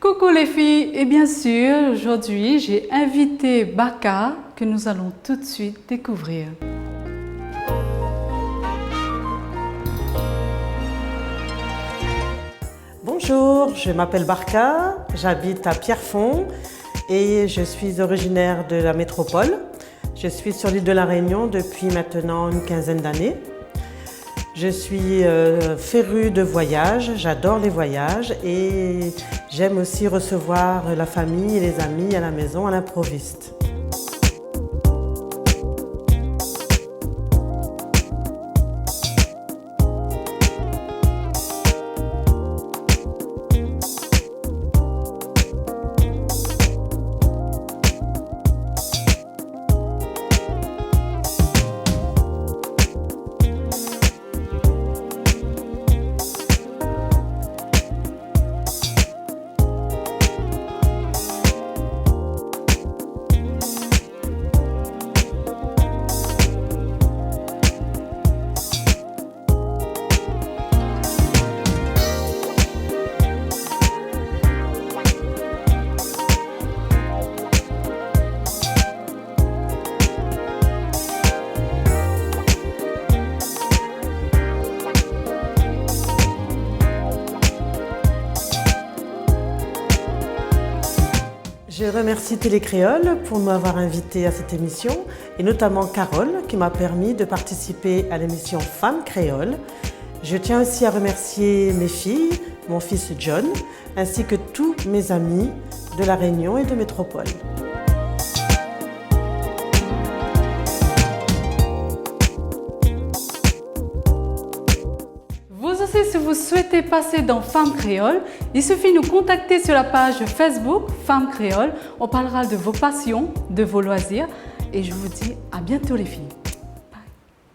Coucou les filles, et bien sûr, aujourd'hui j'ai invité Barka que nous allons tout de suite découvrir. Bonjour, je m'appelle Barka, j'habite à Pierrefonds et je suis originaire de la métropole. Je suis sur l'île de la Réunion depuis maintenant une quinzaine d'années. Je suis férue de voyage, j'adore les voyages et j'aime aussi recevoir la famille et les amis à la maison à l'improviste. Je remercie Télécréole pour m'avoir invitée à cette émission et notamment Carole qui m'a permis de participer à l'émission Femmes Créoles. Je tiens aussi à remercier mes filles, mon fils John, ainsi que tous mes amis de La Réunion et de Métropole. Vous aussi, si vous souhaitez passer dans Femmes Créoles, il suffit de nous contacter sur la page Facebook Femmes Créoles. On parlera de vos passions, de vos loisirs et je vous dis à bientôt les filles.